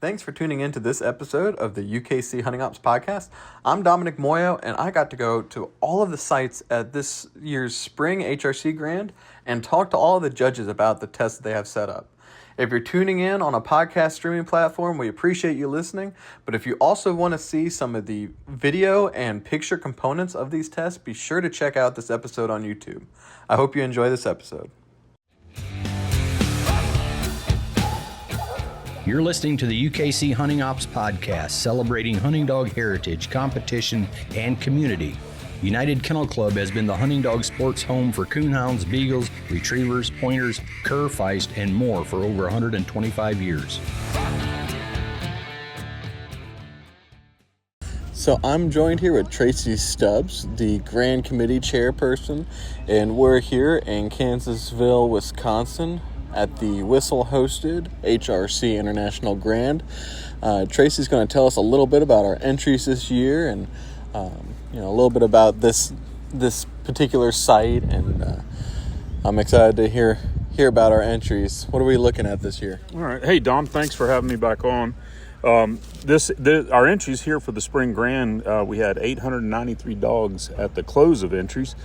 Thanks for tuning in to this episode of the UKC Hunting Ops Podcast. I'm Domenick Muoio, and I got to go to all of the sites at this year's Spring HRC Grand and talk to all of the judges about the tests that they have set up. If you're tuning in on a podcast streaming platform, we appreciate you listening. But if you also want to see some of the video and picture components of these tests, be sure to check out this episode on YouTube. I hope you enjoy this episode. You're listening to the UKC Hunting Ops Podcast, celebrating hunting dog heritage, competition, and community. United Kennel Club has been the hunting dog sports home for coonhounds, beagles, retrievers, pointers, cur, feist, and more for over 125 years. So I'm joined here with Tracey Stubbs, the Grand Committee Chairperson, and we're here in Kansasville, Wisconsin, at the Whistle-hosted HRC International Grand. Tracey's going to tell us a little bit about our entries this year and a little bit about this particular site, and I'm excited to hear about our entries. What are we looking at this year? All right. Hey, Dom, thanks for having me back on. Our entries here for the Spring Grand, we had 893 dogs at the close of entries,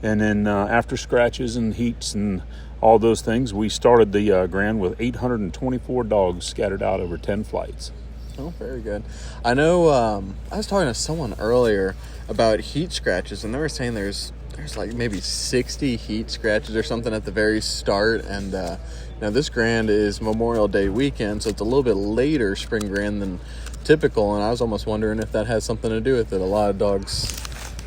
and then after scratches and heats and all those things, we started the Grand with 824 dogs scattered out over 10 flights. Oh, very good. I know I was talking to someone earlier about heat scratches, and they were saying there's like maybe 60 heat scratches or something at the very start, and this Grand is Memorial Day weekend, so it's a little bit later Spring Grand than typical, and I was almost wondering if that has something to do with it. A lot of dogs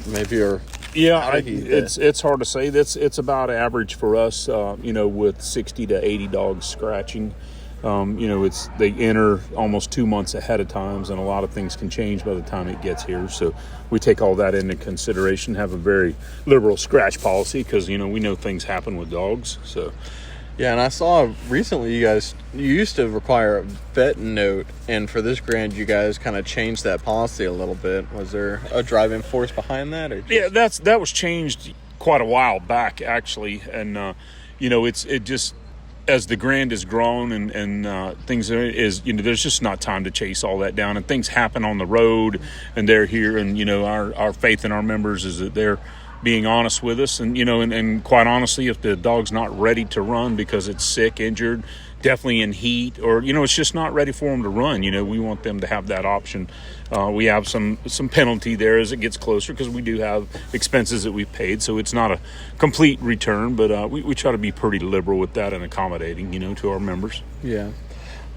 maybe are... Yeah, it's hard to say. It's about average for us, with 60 to 80 dogs scratching. They enter almost 2 months ahead of time, and a lot of things can change by the time it gets here. So we take all that into consideration, have a very liberal scratch policy because, we know things happen with dogs. So. Yeah, and I saw recently you used to require a vet note, and for this Grand you guys kind of changed that policy a little bit. Was there a driving force behind that? Or Yeah, that was changed quite a while back, actually, and it just as the Grand has grown and things there's just not time to chase all that down, and things happen on the road, and they're here, and our faith in our members is that they're being honest with us, and quite honestly, if the dog's not ready to run because it's sick, injured, definitely in heat, or it's just not ready for them to run, we want them to have that option. We have some penalty there as it gets closer because we do have expenses that we've paid, so it's not a complete return, but we try to be pretty liberal with that and accommodating, to our members. Yeah.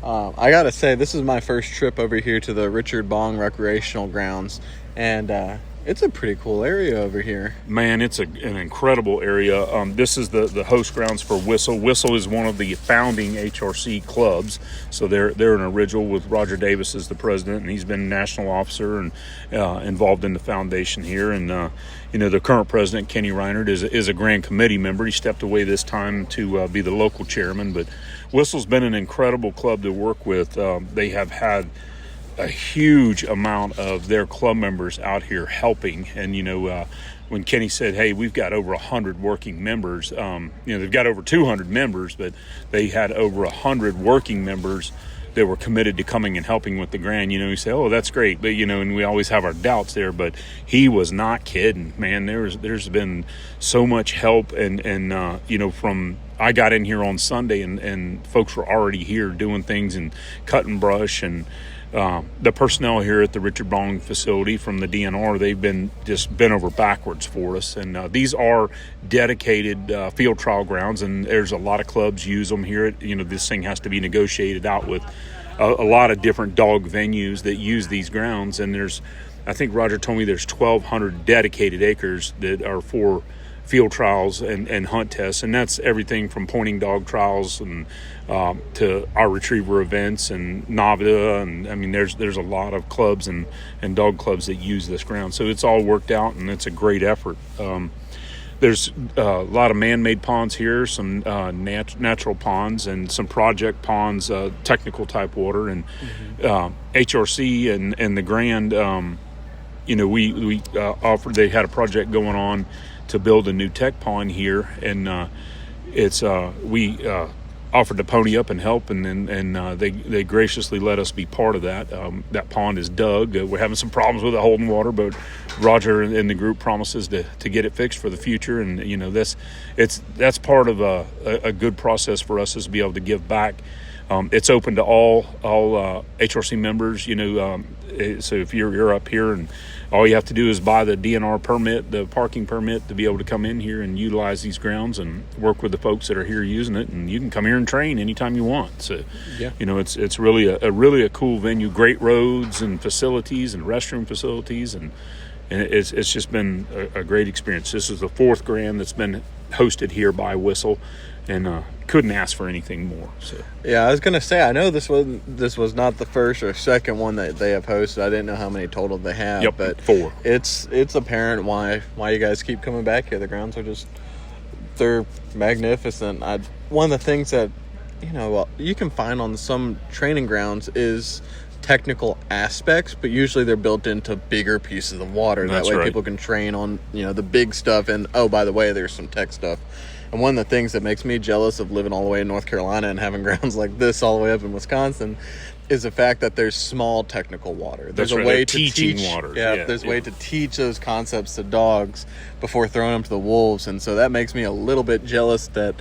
I gotta say, this is my first trip over here to the Richard Bong Recreational Grounds, and it's a pretty cool area over here. Man, it's an incredible area. This is the host grounds for Whistle. Whistle is one of the founding HRC clubs, so they're an original with Roger Davis as the president, and he's been a national officer and involved in the foundation here. And the current president, Kenny Reinhardt, is a Grand Committee member. He stepped away this time to be the local chairman, but Whistle's been an incredible club to work with. They have had a huge amount of their club members out here helping, and when Kenny said, hey, we've got over 100 working members, they've got over 200 members, but they had over 100 working members that were committed to coming and helping with the Grand. You say, oh, that's great, but and we always have our doubts there, but he was not kidding, man. There's been so much help, and from I got in here on Sunday and folks were already here doing things and cutting brush, and the personnel here at the Richard Bong facility from the DNR, they've been over backwards for us. And these are dedicated field trial grounds, and there's a lot of clubs use them here. This thing has to be negotiated out with a lot of different dog venues that use these grounds. And I think Roger told me there's 1,200 dedicated acres that are for field trials and hunt tests, and that's everything from pointing dog trials and to our retriever events and NAVIDA, and I mean there's a lot of clubs and dog clubs that use this ground, so it's all worked out and it's a great effort. There's a lot of man-made ponds here, some natural ponds, and some project ponds, technical type water, and HRC and the Grand. We offered. They had a project going on to build a new tech pond here, and we offered to pony up and help, and they graciously let us be part of that. That pond is dug. We're having some problems with it holding water, but Roger and the group promises to get it fixed for the future. And that's part of a good process for us, is to be able to give back. It's open to all HRC members. So if you're up here, and all you have to do is buy the DNR permit, the parking permit, to be able to come in here and utilize these grounds and work with the folks that are here using it. And you can come here and train anytime you want. So, it's really a cool venue. Great roads and facilities and restroom facilities, and it's just been a great experience. This is the 4th Grand that's been hosted here by Whistle, and couldn't ask for anything more. So yeah, I was gonna say, I know this was not the first or second one that they have hosted. I didn't know how many total they have. Yep, but 4. It's apparent why you guys keep coming back here. The grounds are they're magnificent. One of the things that you can find on some training grounds is technical aspects, but usually they're built into bigger pieces of water. That's that way right. People can train on the big stuff, and oh, by the way, there's some tech stuff. And one of the things that makes me jealous of living all the way in North Carolina and having grounds like this all the way up in Wisconsin is the fact that there's small technical water. There's That's right. a way They're to teaching teach water. There's a way to teach those concepts to dogs before throwing them to the wolves, and so that makes me a little bit jealous that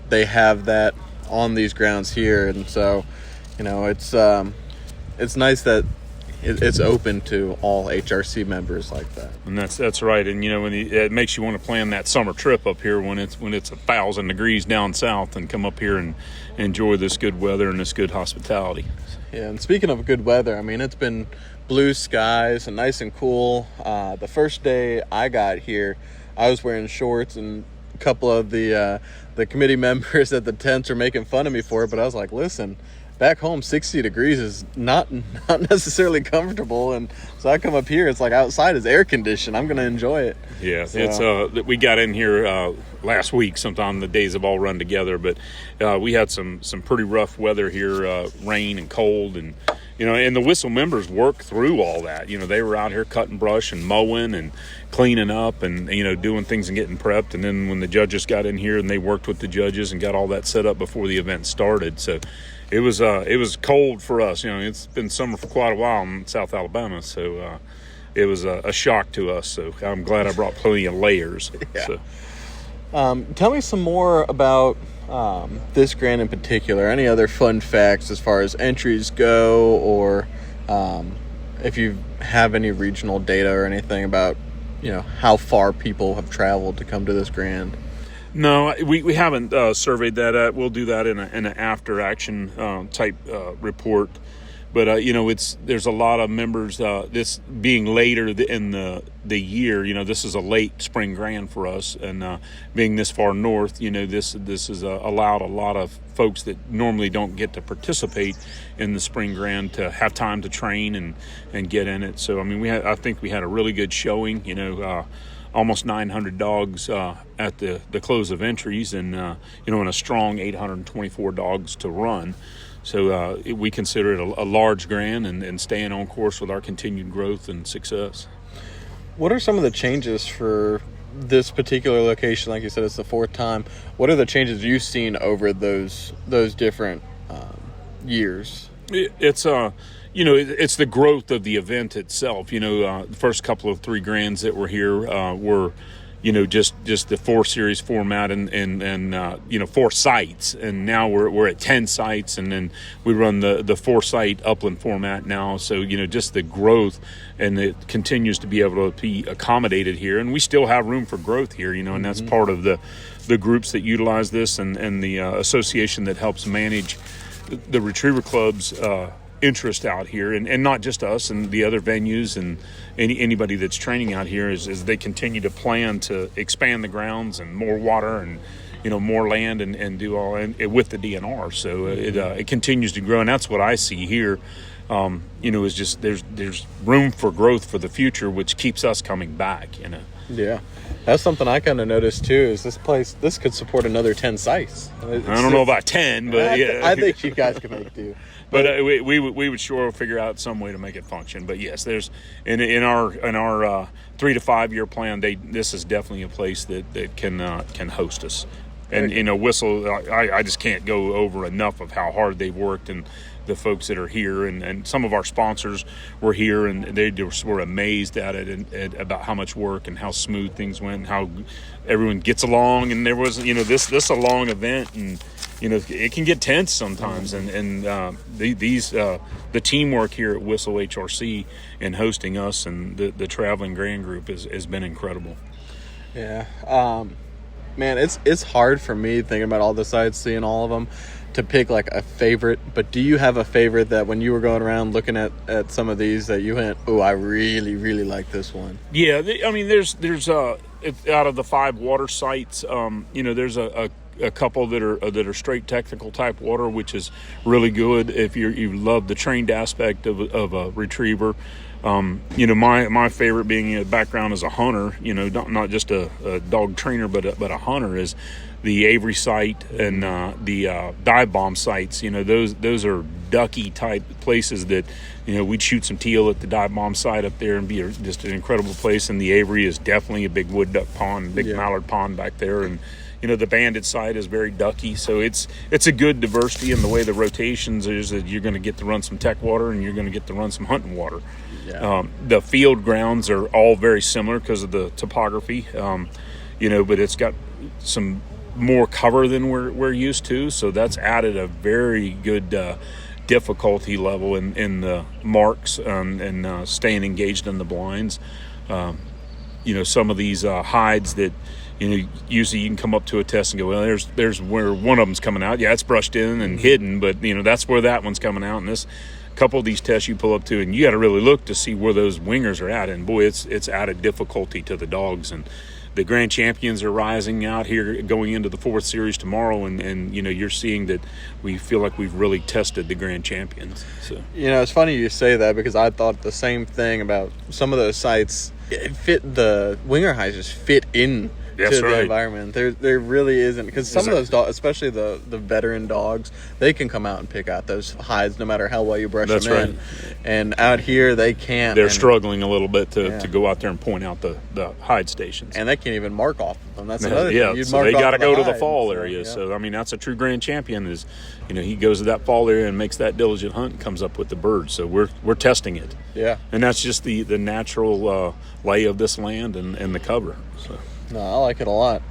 they have that on these grounds here. And so it's nice that it's open to all HRC members like that. And that's right. And it makes you want to plan that summer trip up here when it's 1,000 degrees down south, and come up here and enjoy this good weather and this good hospitality. Yeah, and speaking of good weather, I mean, it's been blue skies and nice and cool. The first day I got here, I was wearing shorts, and a couple of the committee members at the tents are making fun of me for it, but I was like, listen, back home 60 degrees is not necessarily comfortable, and so I come up here, it's like outside is air conditioned. I'm going to enjoy it. Yeah, so. We got in here last week sometime. The days have all run together, but we had some pretty rough weather here, rain and cold, and and the Whistle members worked through all that. They were out here cutting brush and mowing and cleaning up and doing things and getting prepped. And then when the judges got in here, and they worked with the judges and got all that set up before the event started. So it was cold for us. It's been summer for quite a while in South Alabama, so it was a shock to us. So I'm glad I brought plenty of layers. Yeah. So. Tell me some more about this grant in particular. Any other fun facts as far as entries go, or if you have any regional data or anything about how far people have traveled to come to this grand? No, we haven't surveyed that. We'll do that in an after action type report. But there's a lot of members. This being later in the year, this is a late spring grand for us, and being this far north, this has allowed a lot of folks that normally don't get to participate in the spring grand to have time to train and get in it. So I think we had a really good showing. Almost 900 dogs at the close of entries, and and a strong 824 dogs to run. So we consider it a large grand and staying on course with our continued growth and success. What are some of the changes for this particular location? Like you said, it's the 4th time. What are the changes you've seen over those different years? It's it's the growth of the event itself. The first couple of 3 grands that were here were just the 4 series format and 4 sites, and now we're at 10 sites, and then we run the 4 site upland format now. So just the growth, and it continues to be able to be accommodated here, and we still have room for growth here. And that's part of the groups that utilize this, and the association that helps manage the retriever club's interest out here, and not just us and the other venues and anybody that's training out here, is they continue to plan to expand the grounds and more water and more land and do all and with the DNR. So it continues to grow, and that's what I see here. Is just there's room for growth for the future, which keeps us coming back. Yeah, that's something I kind of noticed too. Is this could support another 10 sites? I don't know about 10, but yeah, I think you guys can make do. But we would sure figure out some way to make it function. But yes, there's in our 3 to 5 year plan, this is definitely a place that can host us. And Whistle, I just can't go over enough of how hard they've worked, and the folks that are here, and some of our sponsors were here, and they just were amazed at it, and about how much work and how smooth things went, and how everyone gets along. And there was, this a long event, and it can get tense sometimes, and the teamwork here at Whistle HRC in hosting us and the traveling grand group has been incredible. Yeah, man, it's hard for me thinking about all the sites, seeing all of them, to pick like a favorite. But do you have a favorite that when you were going around looking at some of these that you went, oh, I really, really like this one? Yeah, there's out of the 5 water sites, there's a couple that are straight technical type water, which is really good if you love the trained aspect of a retriever. My favorite, being a background as a hunter, not just a dog trainer, but a hunter, is the Avery site and the dive bomb sites. Those are ducky type places that we'd shoot some teal at the dive bomb site up there and be just an incredible place. And the Avery is definitely a big wood duck pond, big mallard pond back there, and the banded site is very ducky, so it's a good diversity in the way the rotations is, that you're going to get to run some tech water and you're going to get to run some hunting water. Yeah. The field grounds are all very similar because of the topography, but it's got some more cover than we're used to, so that's added a very good difficulty level in the marks and staying engaged in the blinds. Some of these hides that usually you can come up to a test and go, well, there's where one of them's coming out. Yeah, it's brushed in and hidden, but that's where that one's coming out. And this couple of these tests you pull up to, and you got to really look to see where those wingers are at. And boy, it's added difficulty to the dogs. And the grand champions are rising out here going into the 4th series tomorrow, and you're seeing that we feel like we've really tested the grand champions. So it's funny you say that, because I thought the same thing about some of those sites. The winger hides just fit in That's to right. the environment. There really isn't, because some of those dogs, especially the veteran dogs, they can come out and pick out those hides no matter how well you brush That's them in. right. And out here they can't. They're struggling a little bit to go out there and point out the hide stations. And they can't even mark off of them. That's another thing. Yeah, so they got to go to the fall area. So that's a true grand champion. Is he goes to that fall area and makes that diligent hunt and comes up with the bird. So we're testing it. Yeah, and that's just the natural lay of this land and the cover. So. No, I like it a lot.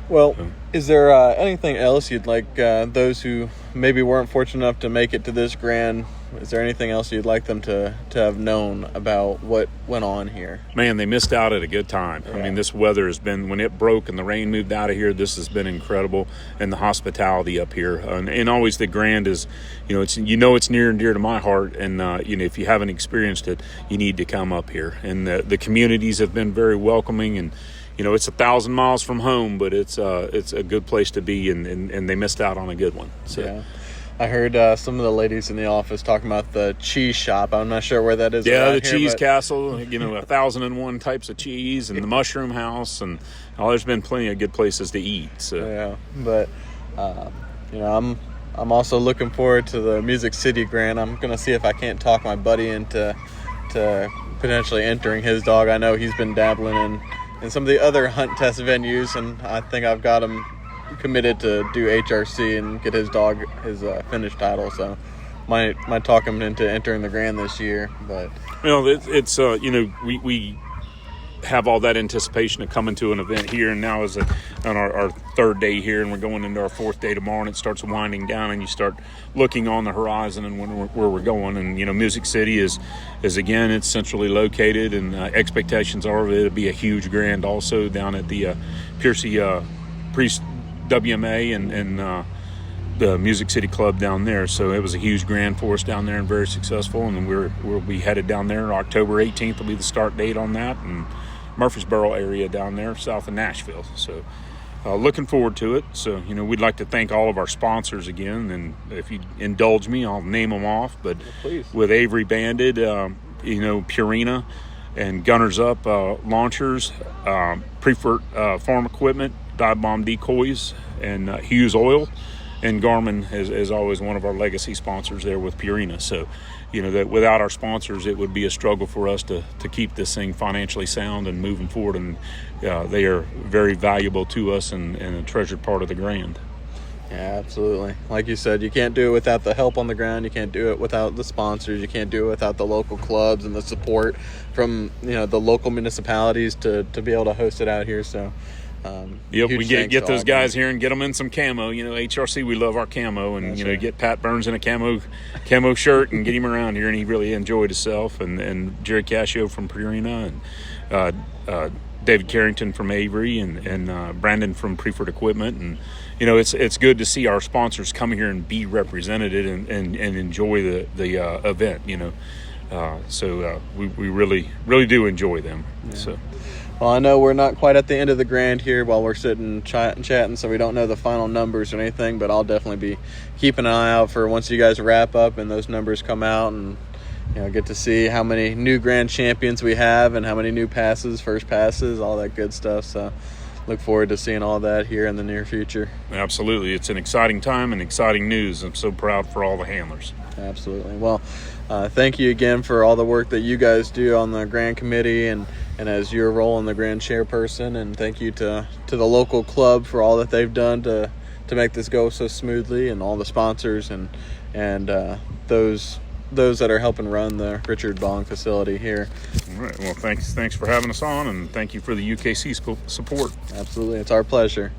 Well, is there anything else you'd like those who maybe weren't fortunate enough to make it to this grand? Is there anything else you'd like them to have known about what went on here? Man, they missed out at a good time. Yeah. I mean, this weather has been, when it broke and the rain moved out of here, this has been incredible. And the hospitality up here. And always the grand is, it's near and dear to my heart. And, if you haven't experienced it, you need to come up here. And the communities have been very welcoming, and it's 1,000 miles from home, but it's a good place to be, and they missed out on a good one. So. Yeah. I heard some of the ladies in the office talking about the cheese shop. I'm not sure where that is. Yeah, the cheese castle, 1,001 types of cheese, and the mushroom house, and there's been plenty of good places to eat. So. Yeah, but I'm also looking forward to the Music City Grand. I'm going to see if I can't talk my buddy into potentially entering his dog. I know he's been dabbling in some of the other hunt test venues, and I think I've got him committed to do HRC and get his dog his finish title, so might talk him into entering the grand this year. But it's we have all that anticipation of coming to an event here, and now is on our 3rd day here, and we're going into our 4th day tomorrow, and it starts winding down, and you start looking on the horizon and where we're going. And Music City is again, it's centrally located, and expectations are it'll be a huge grand also down at the Piercy Priest WMA and the Music City Club down there. So it was a huge grand for us down there and very successful, and we'll be headed down there. October 18th will be the start date on that, and Murfreesboro area down there south of Nashville. So looking forward to it. So we'd like to thank all of our sponsors again, and if you indulge me, I'll name them off. But please. With Avery Banded, Purina and Gunners Up launchers, Prefert farm equipment, dive bomb decoys, and Hughes Oil, Garmin is always one of our legacy sponsors there with Purina. So, that without our sponsors, it would be a struggle for us to keep this thing financially sound and moving forward. And they are very valuable to us and a treasured part of the Grand. Yeah, absolutely. Like you said, you can't do it without the help on the ground. You can't do it without the sponsors. You can't do it without the local clubs and the support from the local municipalities to be able to host it out here. So, we get those guys here and get them in some camo. HRC, we love our camo, and That's right. Get Pat Burns in a camo shirt and get him around here, and he really enjoyed himself. And Jerry Cascio from Purina and David Carrington from Avery and Brandon from Preferred Equipment. And it's good to see our sponsors come here and be represented and enjoy the event. So we really do enjoy them. Yeah. So. Well, I know we're not quite at the end of the Grand here while we're sitting chatting, so we don't know the final numbers or anything, but I'll definitely be keeping an eye out for once you guys wrap up and those numbers come out, and get to see how many new Grand champions we have and how many new first passes, all that good stuff. So look forward to seeing all that here in the near future. Absolutely. It's an exciting time and exciting news. I'm so proud for all the handlers. Absolutely. Well, thank you again for all the work that you guys do on the Grand Committee and as your role in the Grand Chairperson, and thank you to the local club for all that they've done to make this go so smoothly, and all the sponsors and those that are helping run the Richard Bong facility here. All right. Well, thanks for having us on, and thank you for the UKC support. Absolutely. It's our pleasure.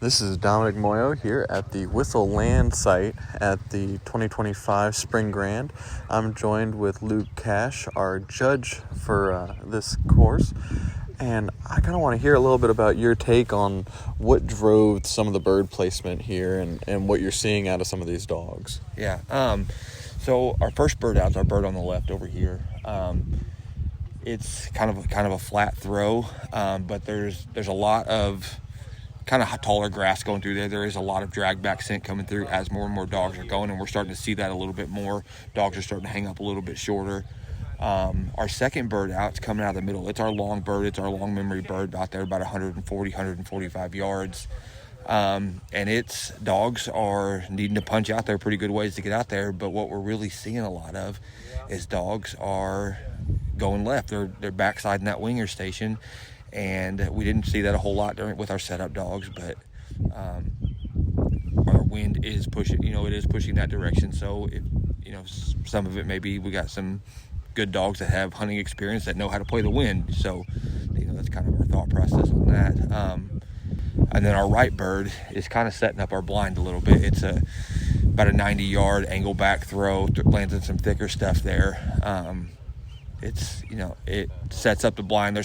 This is Domenick Muoio here at the Whistle Land site at the 2025 Spring Grand. I'm joined with Luke Cash, our judge for this course. And I kind of want to hear a little bit about your take on what drove some of the bird placement here and what you're seeing out of some of these dogs. Yeah. So our first bird out is our bird on the left over here. It's kind of a flat throw, but there's a lot of kind of taller grass going through there. There is a lot of drag back scent coming through as more and more dogs are going, and we're starting to see that a little bit more. Dogs are starting to hang up a little bit shorter. Our second bird out is coming out of the middle. It's our long bird. It's our long memory bird out there, about 145 yards. And its dogs are needing to punch out there pretty good ways to get out there. But what we're really seeing a lot of is dogs are going left. They're backsideing that winger station. And we didn't see that a whole lot with our setup dogs, but our wind is pushing, it is pushing that direction. So, some of it maybe we got some good dogs that have hunting experience that know how to play the wind. So, that's kind of our thought process on that. And then our right bird is kind of setting up our blind a little bit. It's about a 90-yard angle back throw, lands in some thicker stuff there. It sets up the blind.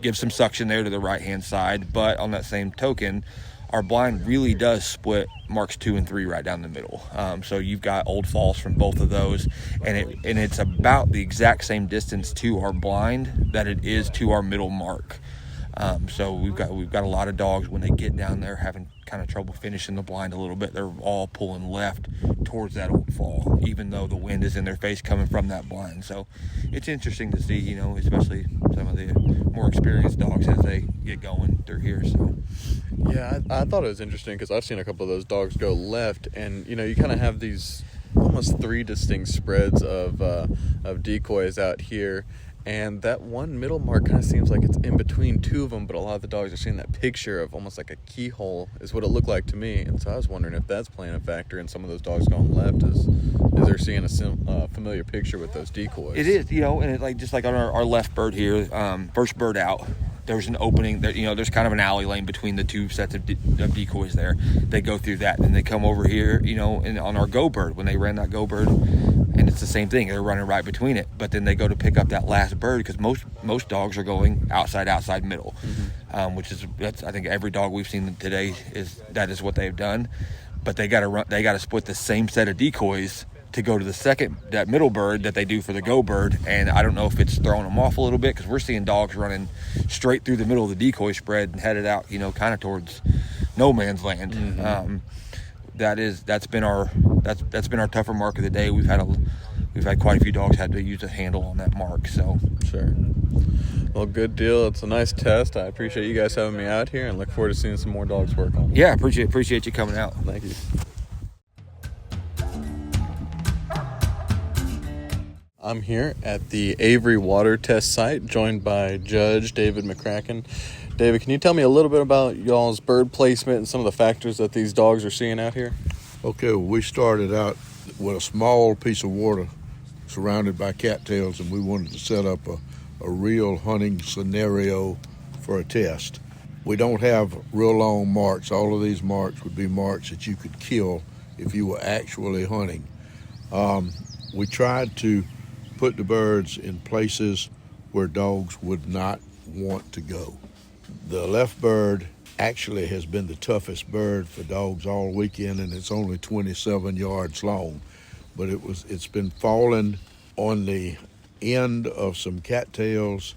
Gives some suction there to the right-hand side, but on that same token, our blind really does split marks 2 and 3 right down the middle. So you've got old falls from both of those, and it's about the exact same distance to our blind that it is to our middle mark. So we've got a lot of dogs when they get down there having kind of trouble finishing the blind a little bit. They're all pulling left towards that old fall, even though the wind is in their face coming from that blind. So it's interesting to see, especially some of the more experienced dogs as they get going through here. So yeah, I thought it was interesting because I've seen a couple of those dogs go left, and you kind of have these almost 3 distinct spreads of decoys out here. And that one middle mark kind of seems like it's in between 2 of them, but a lot of the dogs are seeing that picture of almost like a keyhole is what it looked like to me. And so I was wondering if that's playing a factor in some of those dogs going left, is they're seeing a familiar picture with those decoys. It is, and just like on our left bird here, first bird out, there's an opening there, there's kind of an alley lane between the 2 sets of decoys there. They go through that, and they come over here, and on our go bird, when they ran that go bird, and it's the same thing. They're running right between it, but then they go to pick up that last bird because most dogs are going outside middle, that's I think every dog we've seen today is what they've done. But they got to split the same set of decoys to go to that middle bird that they do for the go bird. And I don't know if it's throwing them off a little bit because we're seeing dogs running straight through the middle of the decoy spread and headed out, kind of towards no man's land. Mm-hmm. That's been our tougher mark of the day. We've we've had quite a few dogs had to use a handle on that mark. So Sure. Well, good deal. It's a nice test. I appreciate you guys having me out here and look forward to seeing some more dogs work on it. yeah, appreciate you coming out. Thank you. I'm here at the Avery Water Test Site, joined by Judge David McCracken. David, can you tell me a little bit about y'all's bird placement and some of the factors that these dogs are seeing out here? Okay, well, we started out with a small piece of water surrounded by cattails, and we wanted to set up a real hunting scenario for a test. We don't have real long marks. All of these marks would be marks that you could kill if you were actually hunting. We tried to put the birds in places where dogs would not want to go. The left bird actually has been the toughest bird for dogs all weekend, and it's only 27 yards long. But it's been falling on the end of some cattails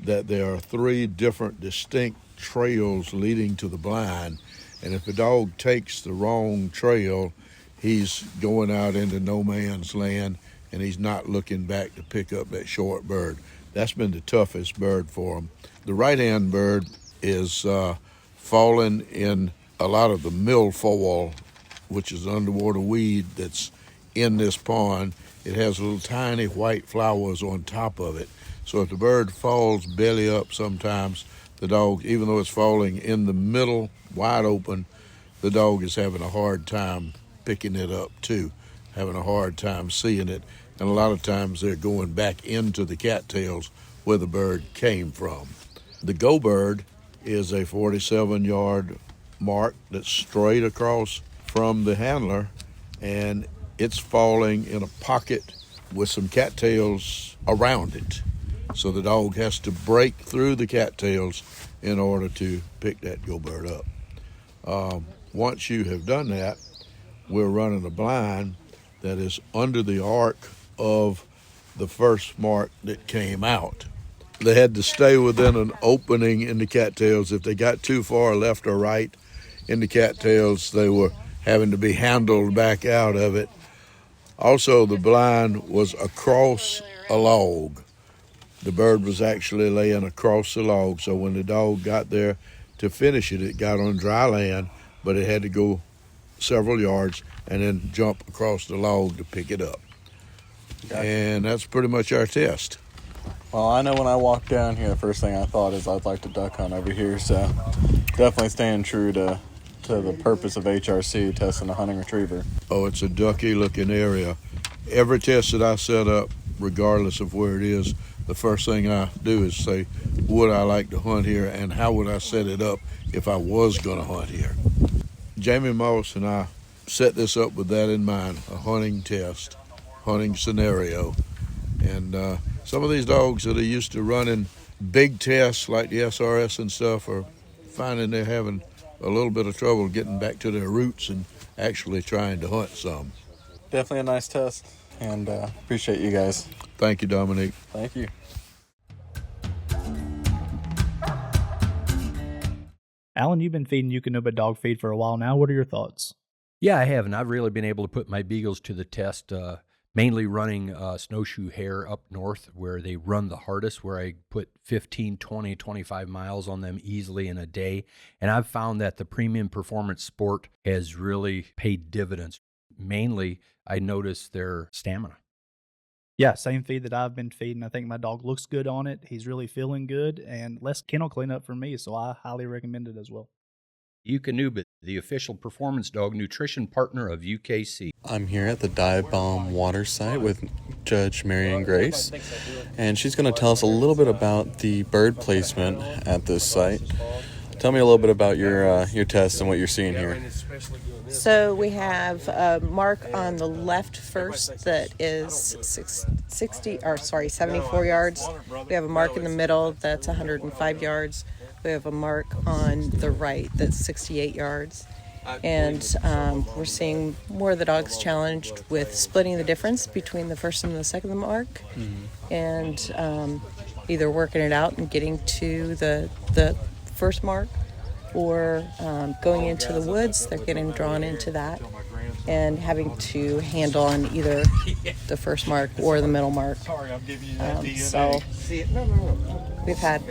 that there are 3 different distinct trails leading to the blind, and if a dog takes the wrong trail, he's going out into no man's land, and he's not looking back to pick up that short bird. That's been the toughest bird for him. The right-hand bird is falling in a lot of the milfoil, which is an underwater weed that's in this pond. It has little tiny white flowers on top of it. So if the bird falls belly up sometimes, the dog, even though it's falling in the middle, wide open, the dog is having a hard time picking it up too, having a hard time seeing it. And a lot of times they're going back into the cattails where the bird came from. The go bird is a 47-yard mark that's straight across from the handler, and it's falling in a pocket with some cattails around it. So the dog has to break through the cattails in order to pick that go bird up. Once you have done that, we're running a blind that is under the arc of the first mark that came out. They had to stay within an opening in the cattails. If they got too far left or right in the cattails, they were having to be handled back out of it. Also, the blind was across a log. The bird was actually laying across the log, so when the dog got there to finish it, it got on dry land, but it had to go several yards and then jump across the log to pick it up. Gotcha. And that's pretty much our test. Well, I know when I walked down here, the first thing I thought is I'd like to duck hunt over here, so definitely staying true to the purpose of HRC, testing a hunting retriever. Oh, it's a ducky-looking area. Every test that I set up, regardless of where it is, the first thing I do is say, would I like to hunt here, and how would I set it up if I was going to hunt here? Jamie Moss and I set this up with that in mind, a hunting test, hunting scenario. And some of these dogs that are used to running big tests like the SRS and stuff are finding they're having a little bit of trouble getting back to their roots and actually trying to hunt some. Definitely a nice test, and appreciate you guys. Thank you, Domenick. Thank you. Alan, you've been feeding Eukanuba dog feed for a while now. What are your thoughts? Yeah, I have, and I've really been able to put my beagles to the test, mainly running snowshoe hare up north where they run the hardest, where I put 15, 20, 25 miles on them easily in a day. And I've found that the premium performance sport has really paid dividends. Mainly, I noticed their stamina. Yeah, same feed that I've been feeding. I think my dog looks good on it. He's really feeling good, and less kennel cleanup for me, so I highly recommend it as well. Eukanuba, the official performance dog nutrition partner of UKC. I'm here at the Dive Bomb Water Site with Judge Marion Grace, and she's going to tell us a little bit about the bird placement at this site. Tell me a little bit about your test and what you're seeing here. So we have a mark on the left first that is 74 yards. We have a mark in the middle that's 105 yards. We have a mark on the right that's 68 yards. And we're seeing more of the dogs challenged with splitting the difference between the first and the second mark, and either working it out and getting to the first mark, or going into the woods. They're getting drawn into that, and having to handle on either the first mark or the middle mark. So we've had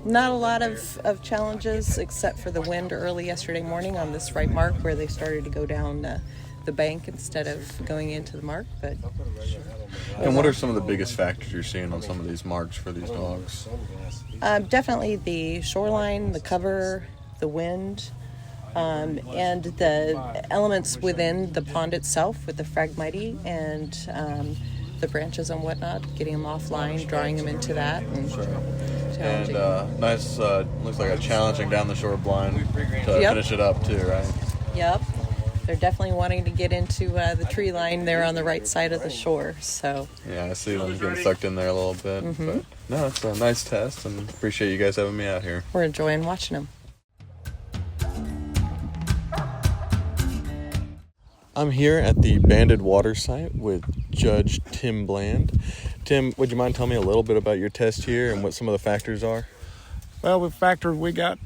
not a lot of challenges except for the wind early yesterday morning on this right mark where they started to go down the bank instead of going into the mark. But And what are some of the biggest factors you're seeing on some of these marks for these dogs? Definitely the shoreline, the cover, the wind, and the elements within the pond itself with the phragmite and the branches and whatnot, getting them offline, drawing them into that. And Nice, looks like a challenging down the shore blind to finish it up too, right? Yep. They're definitely wanting to get into the tree line there on the right side of the shore. So Yeah, I see them getting sucked in there a little bit. But no, it's a nice test, and appreciate you guys having me out here. we're enjoying watching them. I'm here at the Banded Water site with Judge Tim Bland. Tim, would you mind telling me a little bit about your test here and what some of the factors are? Well, we got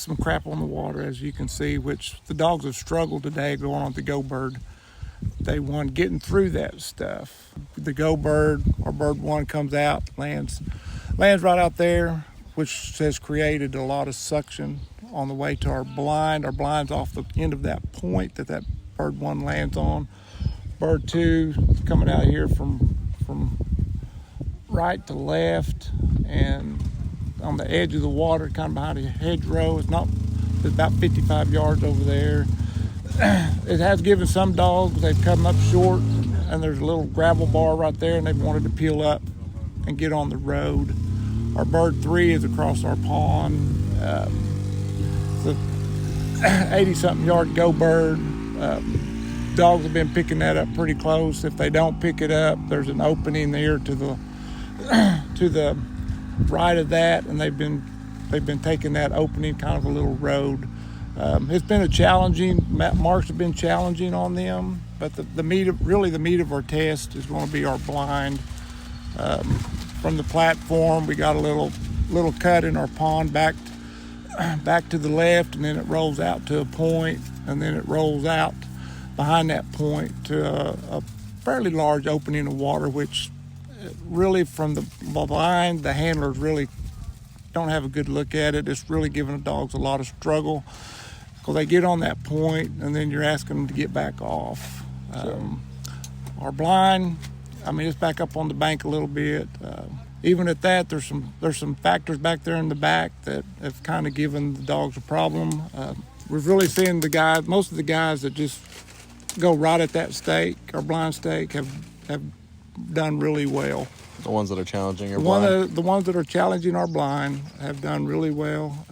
some crap on the water, as you can see, which the dogs have struggled today going on the Go Bird. Day one, getting through that stuff. The Go Bird, or Bird 1, comes out, lands right out there, which has created a lot of suction on the way to our blind. Our blind's off the end of that point that Bird 1 lands on. Bird 2 is coming out here from right to left and on the edge of the water, kind of behind a hedgerow. It's about 55 yards over there. It has given some dogs, they've come up short, and there's a little gravel bar right there, and they've wanted to peel up and get on the road. Our Bird 3 is across our pond. It's a 80-something yard Go Bird. Dogs have been picking that up pretty close. If they don't pick it up, there's an opening there to the right of that, and they've been taking that opening, kind of a little road. It's been marks have been challenging on them, but the meat of our test is going to be our blind. From the platform, we got a little cut in our pond back to the left, and then it rolls out to a point, and then it rolls out behind that point to a fairly large opening of water, which really from the blind, the handlers really don't have a good look at it. It's really giving the dogs a lot of struggle because they get on that point and then you're asking them to get back off. Our blind, it's back up on the bank a little bit. Even at that, there's some factors back there in the back that have kind of given the dogs a problem. We're really seeing most of the guys that just go right at that stake, our blind stake, have done really well. The ones that are challenging your blind? The ones that are challenging our blind have done really well.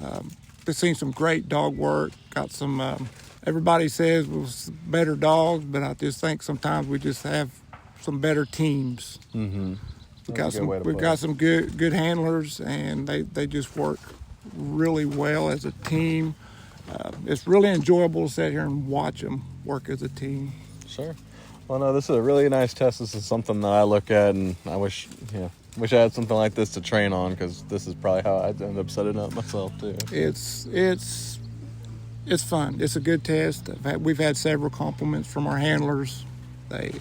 We've seen some great dog work. Got some, everybody says we're better dogs, but I just think sometimes we just have some better teams. Mm-hmm. We've got some good handlers, and they just work really well as a team. It's really enjoyable to sit here and watch them work as a team. Sure. Well, no, this is a really nice test. This is something that I look at, and I wish I had something like this to train on, because this is probably how I'd end up setting up myself too. It's fun. It's a good test. We've had several compliments from our handlers. They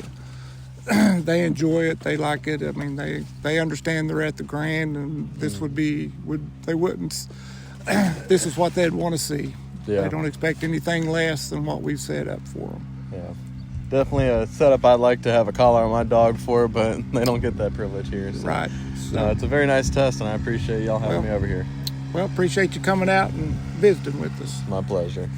enjoy it. They like it. They understand they're at the Grand, and this this is what they'd want to see. Yeah. They don't expect anything less than what we've set up for them. Yeah. Definitely a setup I'd like to have a collar on my dog for, but they don't get that privilege here. So. Right. No, it's a very nice test, and I appreciate y'all having me over here. Well, appreciate you coming out and visiting with us. My pleasure.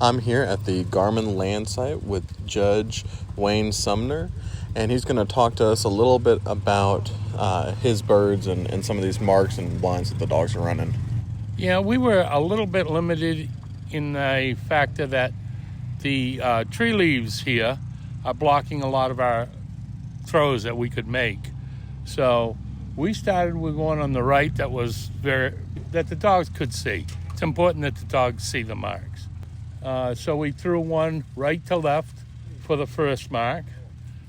I'm here at the Garmin land site with Judge Wayne Sumner, and he's going to talk to us a little bit about his birds and some of these marks and blinds that the dogs are running. Yeah, we were a little bit limited in the factor that the tree leaves here are blocking a lot of our throws that we could make. So we started with one on the right that the dogs could see. It's important that the dogs see the marks. So we threw one right to left for the first mark.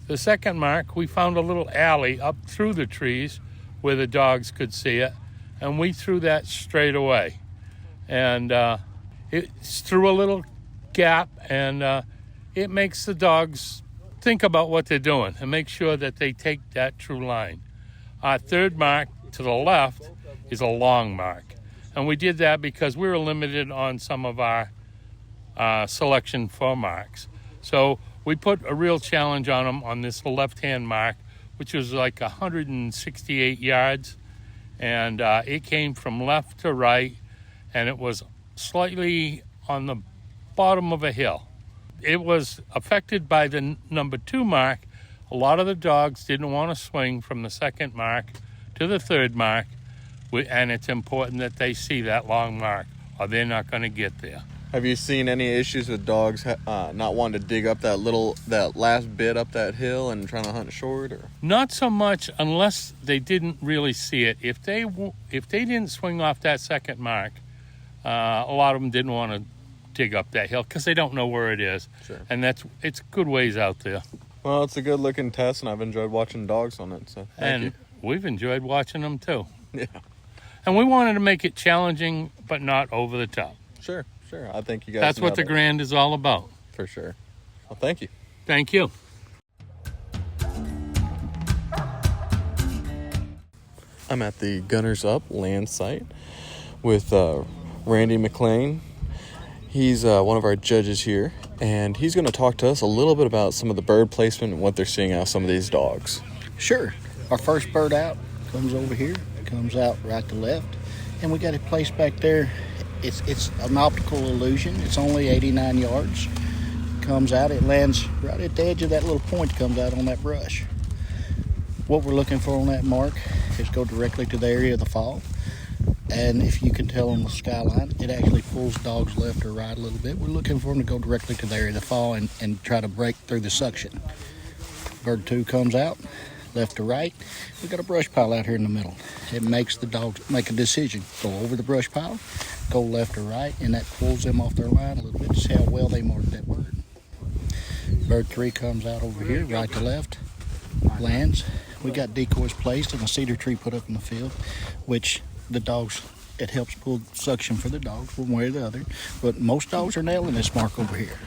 The second mark, we found a little alley up through the trees where the dogs could see it, and we threw that straight away. and it's through a little gap, and it makes the dogs think about what they're doing and make sure that they take that true line. Our third mark to the left is a long mark, and we did that because we were limited on some of our selection for marks. So we put a real challenge on them on this left-hand mark, which was like 168 yards, and it came from left to right, and it was slightly on the bottom of a hill. It was affected by the number 2 mark. A lot of the dogs didn't want to swing from the second mark to the third mark, and it's important that they see that long mark, or they're not going to get there. Have you seen any issues with dogs not wanting to dig up that last bit up that hill and trying to hunt short? Or? Not so much unless they didn't really see it. If they didn't swing off that second mark, a lot of them didn't want to dig up that hill because they don't know where it is. Sure. And it's good ways out there. Well, it's a good looking test, and I've enjoyed watching dogs on it. So thank you. We've enjoyed watching them too. Yeah. And we wanted to make it challenging, but not over the top. Sure. I think you guys. That's what the Grand is all about. For sure. Well, thank you. Thank you. I'm at the Gunners Up land site with Randy McLean. He's one of our judges here, and he's going to talk to us a little bit about some of the bird placement and what they're seeing out of some of these dogs. Sure. Our first bird out comes over here, comes out right to left, and we got it placed back there. It's an optical illusion. It's only 89 yards. Comes out, it lands right at the edge of that little point that comes out on that brush. What we're looking for on that mark is go directly to the area of the fall. And if you can tell on the skyline, it actually pulls dogs left or right a little bit. We're looking for them to go directly to the area of the fall and try to break through the suction. Bird 2 comes out, left to right. We've got a brush pile out here in the middle. It makes the dogs make a decision. Go over the brush pile, go left or right, and that pulls them off their line a little bit to see how well they mark that bird. Bird 3 comes out over here, right to left, lands. We got decoys placed and a cedar tree put up in the field, which the dogs, it helps pull suction for the dogs one way or the other. But most dogs are nailing this mark over here.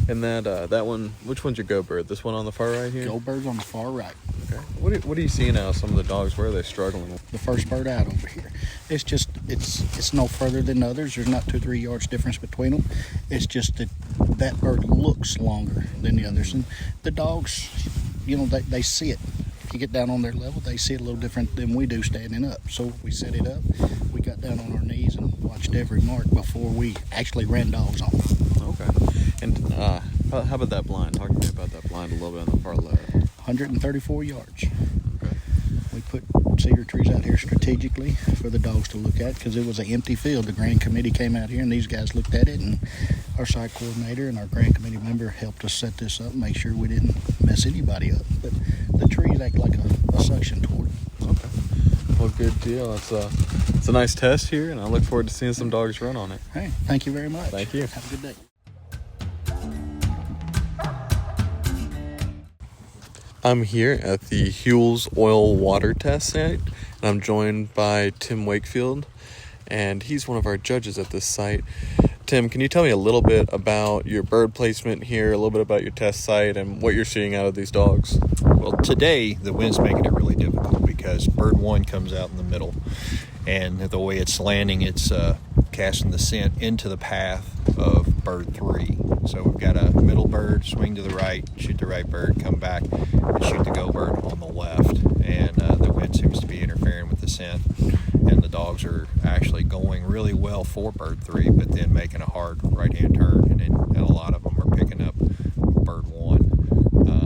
And that one, which one's your go bird? This one on the far right here? Go bird's on the far right. Okay. What are you seeing out of some of the dogs? Where are they struggling? The first bird out over here. It's just, it's no further than others. There's not 2 or 3 yards difference between them. It's just that bird looks longer than the others. And the dogs, they see it. If you get down on their level, they see it a little different than we do standing up. So we set it up. We got down on our knees and watched every mark before we actually ran dogs on them. Okay. And how about that blind? Talk to me about that blind a little bit on the far left. 134 yards. Okay. We put cedar trees out here strategically for the dogs to look at because it was an empty field. The Grand Committee came out here and these guys looked at it, and our site coordinator and our Grand Committee member helped us set this up and make sure we didn't mess anybody up. But the trees act like a suction tool. Okay. Well, good deal. It's a nice test here, and I look forward to seeing some dogs run on it. Hey, thank you very much. Thank you. Have a good day. I'm here at the Huel's Oil Water Test site, and I'm joined by Tim Wakefield, and he's one of our judges at this site. Tim, can you tell me a little bit about your bird placement here, a little bit about your test site, and what you're seeing out of these dogs? Well, today the wind's making it really difficult because bird 1 comes out in the middle, and the way it's landing, it's casting the scent into the path of bird 3. So we've got a middle bird, swing to the right, shoot the right bird, come back, and shoot the go bird on the left. And the wind seems to be interfering with the scent, and the dogs are actually going really well for bird 3, but then making a hard right-hand turn, and a lot of them are picking up bird 1.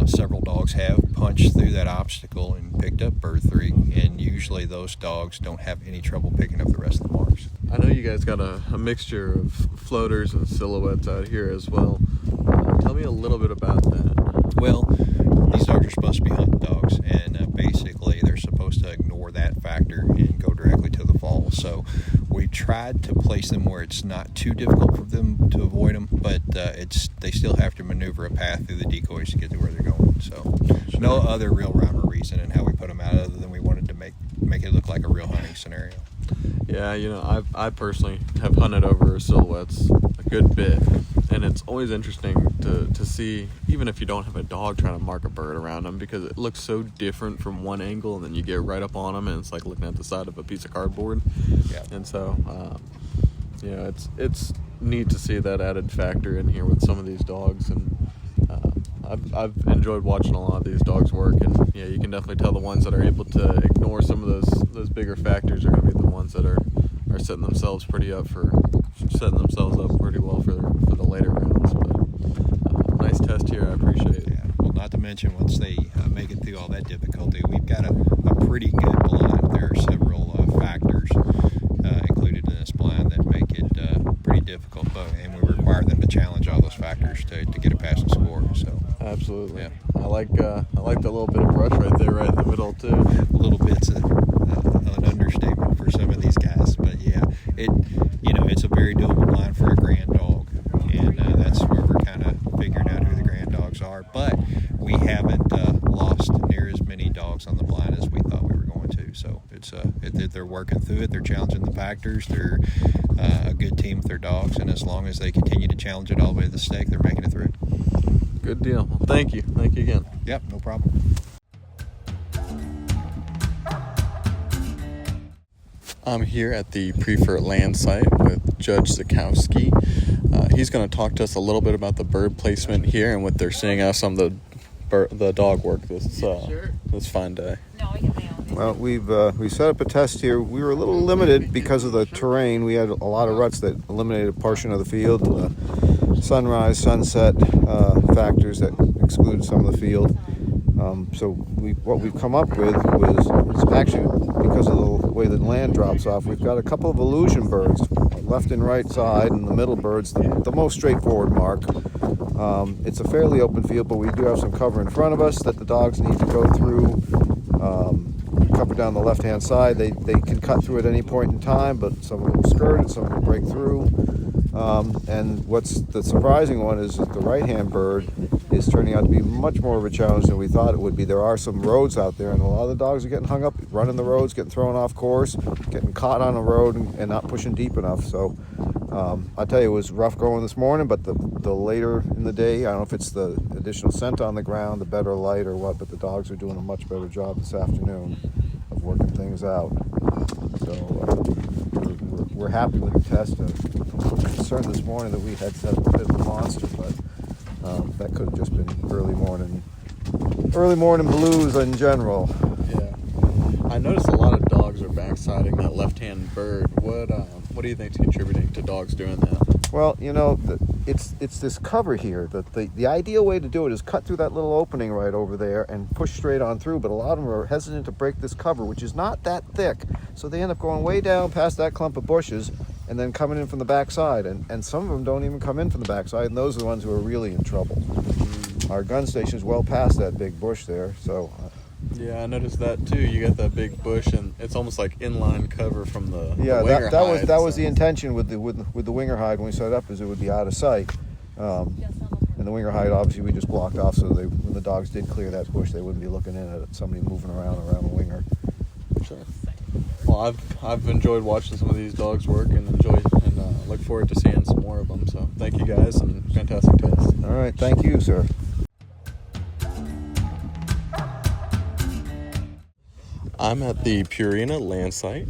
Several dogs have punched through that obstacle and picked up bird 3, and usually those dogs don't have any trouble picking up the rest of the marks. I know you guys got a mixture of floaters and silhouettes out here as well. Tell me a little bit about that. Well, these dogs are supposed to be hunting dogs, and basically they're supposed to ignore that factor and go directly to the fall. So we tried to place them where it's not too difficult for them to avoid them, but they still have to maneuver a path through the decoys to get to where they're going. So no other real rhyme or reason in how we put them out other than we wanted to make it look like a real hunting scenario. Yeah, I personally have hunted over silhouettes a good bit, and it's always interesting to see, even if you don't have a dog, trying to mark a bird around them, because it looks so different from one angle, and then you get right up on them, and it's like looking at the side of a piece of cardboard. Yeah. And so, it's neat to see that added factor in here with some of these dogs, and I've enjoyed watching a lot of these dogs work, and yeah, you can definitely tell the ones that are able to ignore some of those bigger factors are going to be the ones that are setting themselves pretty well for the later rounds. But nice test here, I appreciate it. Yeah. Well, not to mention once they make it through all that difficulty, we've got a pretty good blind. There are several factors included in this blind that make it pretty difficult, and we require them to challenge all those factors to get a passing score. So absolutely, yeah. I like the little bit of brush right there, right in the middle too. A little bit's an understatement for some of these guys, but yeah, it's a very doable blind for a grand dog, and that's where we're kind of figuring out who the grand dogs are. But we haven't lost near as many dogs on the blind as we thought we were going to. So they're working through it. They're challenging the factors. They're a good team with their dogs, and as long as they continue to challenge it all the way to the stake, they're making it through. Good deal. Well, thank you again. Yep, no problem. I'm here at the Prefer land site with Judge Zakowski. He's going to talk to us a little bit about the bird placement here and what they're seeing us on the dog work this fine day. Well, we set up a test here. We were a little limited because of the terrain. We had a lot of ruts that eliminated a portion of the field, sunrise, sunset factors that excluded some of the field. So what we've come up with was actually, because of the way the land drops off, we've got a couple of illusion birds, left and right side, and the middle bird's the most straightforward mark. It's a fairly open field, but we do have some cover in front of us that the dogs need to go through. Cover down the left-hand side. They can cut through at any point in time, but some of them skirt it, some of them break through. And what's the surprising one is that the right-hand bird is turning out to be much more of a challenge than we thought it would be. There are some roads out there, and a lot of the dogs are getting hung up, running the roads, getting thrown off course, getting caught on a road and not pushing deep enough. So I tell you, it was rough going this morning, but the later in the day, I don't know if it's the additional scent on the ground, the better light or what, but the dogs are doing a much better job this afternoon of working things out. So we're happy with the test. I'm concerned this morning that we had set up a bit of a monster, but that could have just been early morning blues in general. Yeah, I noticed a lot of dogs are backsiding that left-hand bird. What do you think is contributing to dogs doing that? Well, it's this cover here. The ideal way to do it is cut through that little opening right over there and push straight on through, but a lot of them are hesitant to break this cover, which is not that thick, so they end up going way down past that clump of bushes and then coming in from the backside, and some of them don't even come in from the backside, and those are the ones who are really in trouble. Our gun station is well past that big bush there, so... Yeah, I noticed that too. You got that big bush, and it's almost like inline cover from the winger hide. That was the intention with the winger hide when we set it up, is it would be out of sight. And the winger hide, obviously, we just blocked off, so when the dogs did clear that bush, they wouldn't be looking in at somebody moving around the winger. Sure. Well, I've enjoyed watching some of these dogs work, and look forward to seeing some more of them. So thank you guys, and fantastic test. All right, thank you, sir. I'm at the Purina land site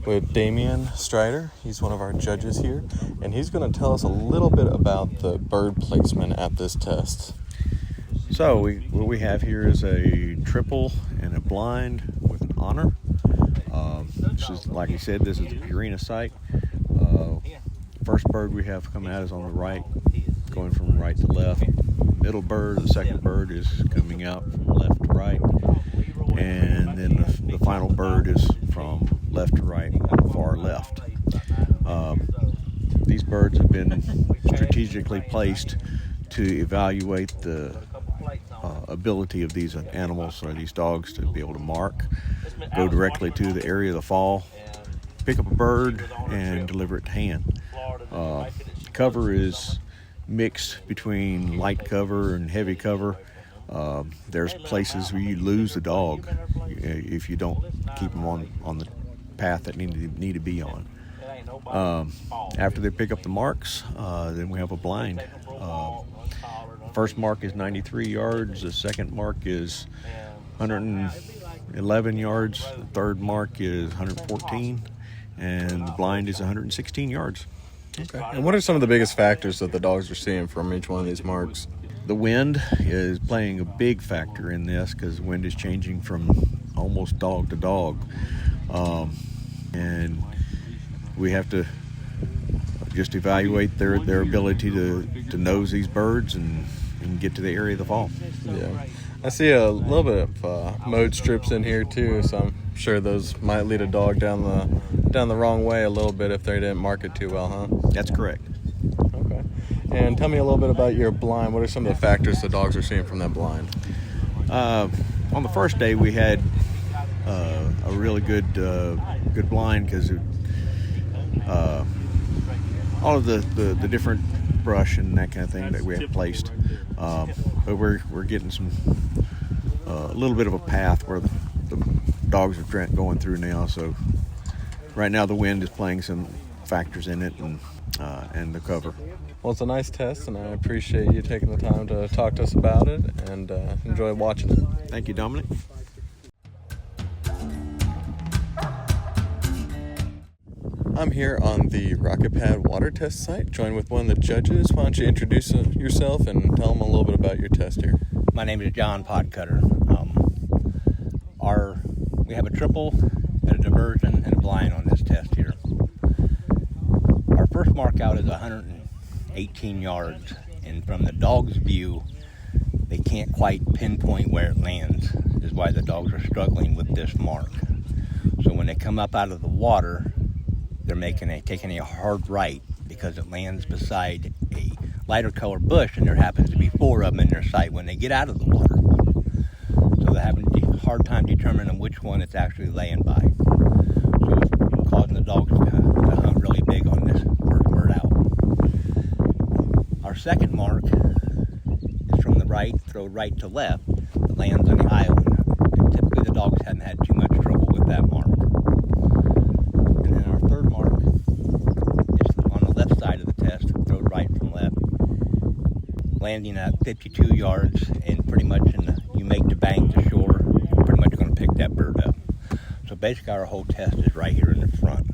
with Damian Strider. He's one of our judges here, and he's going to tell us a little bit about the bird placement at this test. So what we have here is a triple and a blind with an honor. This is, like he said, this is the Purina site. First bird we have coming out is on the right, going from right to left. Middle bird, the second bird is coming out from left to right. And then the final bird is from left to right, far left. These birds have been strategically placed to evaluate the ability of these animals or these dogs to be able to mark, go directly to the area of the fall, pick up a bird, and deliver it to hand. Cover is mixed between light cover and heavy cover. There's places where you lose the dog if you don't keep them on the path that need to be on. After they pick up the marks, then we have a blind. First mark is 93 yards. The second mark is 111 yards. The third mark is 114, and the blind is 116 yards. Okay. And what are some of the biggest factors that the dogs are seeing from each one of these marks? The wind is playing a big factor in this because the wind is changing from almost dog to dog. And we have to just evaluate their ability to nose these birds and get to the area of the fall. Yeah. I see a little bit of mode strips in here too, so I'm sure those might lead a dog down the wrong way a little bit if they didn't mark it too well, huh? That's correct. Okay. And tell me a little bit about your blind. What are some of the factors the dogs are seeing from that blind? On the first day, we had a really good blind because all of the different brush and that kind of thing that we have placed. But we're getting a little bit of a path where the dogs are going through now. So right now the wind is playing some factors in it and the cover. Well, it's a nice test, and I appreciate you taking the time to talk to us about it, and enjoy watching it. Thank you, Domenick. I'm here on the Rocket Pad water test site, joined with one of the judges. Why don't you introduce yourself and tell them a little bit about your test here? My name is John Podcutter. We have a triple, a diversion, and a blind on this test here. Our first mark out is 118 yards, and from the dog's view, they can't quite pinpoint where it lands. This is why the dogs are struggling with this mark. So when they come up out of the water, they're taking a hard right because it lands beside a lighter colored bush, and there happens to be 4 of them in their sight when they get out of the water. So they're having a hard time determining which one it's actually laying by. So it's causing the dogs to hunt really big on this first bird out. Our second mark is from the right, throw right to left, that lands on the island. And typically the dogs haven't had too much trouble with that mark. And then our third mark is on the left side of the test, throw right from left, landing at 52 yards, and pretty much you make the bank to shore, you're pretty much going to pick that bird up. So basically our whole test is right here in the front,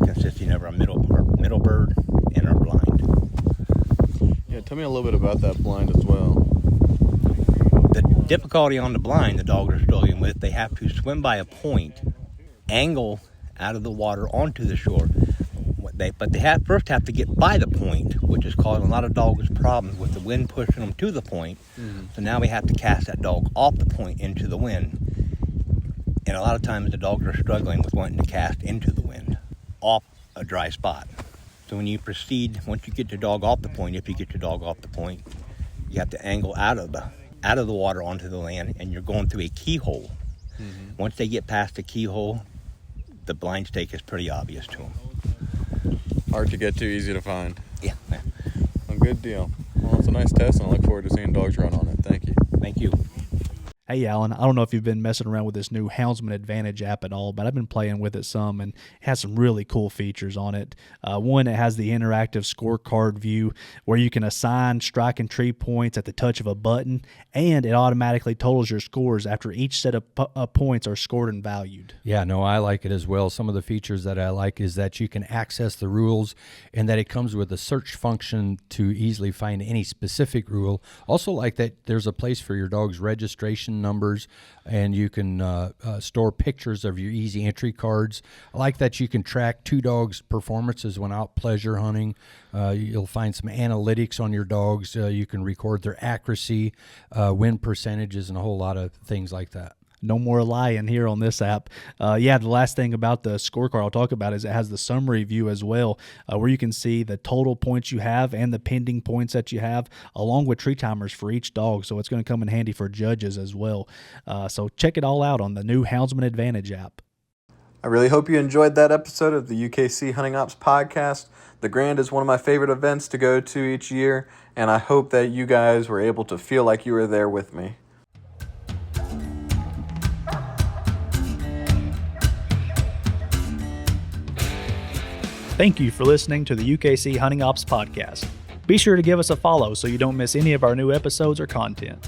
consisting of our middle bird and our blind. Yeah, tell me a little bit about that blind as well. The difficulty on the blind the dogs are struggling with, they have to swim by a point, angle out of the water onto the shore, but they first have to get by the point, which is causing a lot of dogs problems with the wind pushing them to the point. So now we have to cast that dog off the point into the wind. And a lot of times the dogs are struggling with wanting to cast into the wind, off a dry spot. So when you proceed, once you get your dog off the point, if you get your dog off the point, you have to angle out of the water onto the land, and you're going through a keyhole. Once they get past the keyhole, the blind stake is pretty obvious to them. Hard to get to, easy to find. Yeah. Well, good deal. Well, it's a nice test, and I look forward to seeing dogs run on it. Thank you. Thank you. Hey, Alan, I don't know if you've been messing around with this new Houndsman Advantage app at all, but I've been playing with it some, and it has some really cool features on it. One, it has the interactive scorecard view where you can assign strike and tree points at the touch of a button, and it automatically totals your scores after each set of points are scored and valued. Yeah, no, I like it as well. Some of the features that I like is that you can access the rules and that it comes with a search function to easily find any specific rule. Also like that there's a place for your dog's registration numbers, and you can store pictures of your easy entry cards. I like that you can track 2 dogs' performances when out pleasure hunting. You'll find some analytics on your dogs. You can record their accuracy, win percentages, and a whole lot of things like that. No more lying here on this app. The last thing about the scorecard I'll talk about is it has the summary view as well, where you can see the total points you have and the pending points that you have, along with tree timers for each dog. So it's going to come in handy for judges as well. So check it all out on the new Houndsman Advantage app. I really hope you enjoyed that episode of the UKC Hunting Ops podcast. The Grand is one of my favorite events to go to each year, and I hope that you guys were able to feel like you were there with me. Thank you for listening to the UKC Hunting Ops Podcast. Be sure to give us a follow so you don't miss any of our new episodes or content.